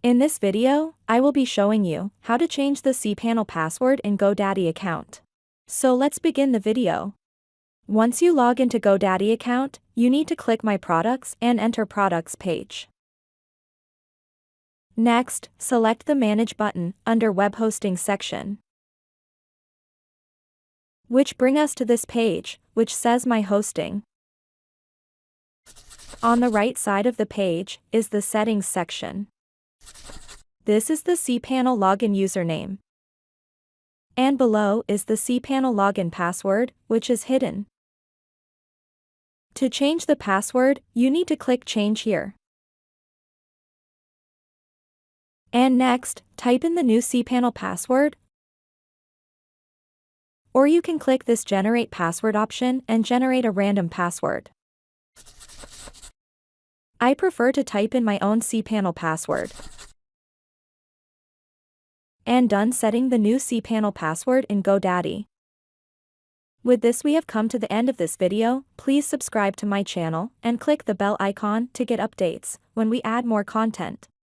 In this video, I will be showing you how to change the cPanel password in GoDaddy account. So let's begin the video. Once you log into GoDaddy account, you need to click My Products and enter Products page. Next, select the Manage button under Web Hosting section, which bring us to this page, which says My Hosting. On the right side of the page is the Settings section. This is the cPanel login username. And below is the cPanel login password, which is hidden. To change the password, you need to click Change here. And next, type in the new cPanel password. Or you can click this Generate Password option and generate a random password. I prefer to type in my own cPanel password. And done setting the new cPanel password in GoDaddy. With this we have come to the end of this video. Please subscribe to my channel and click the bell icon to get updates when we add more content.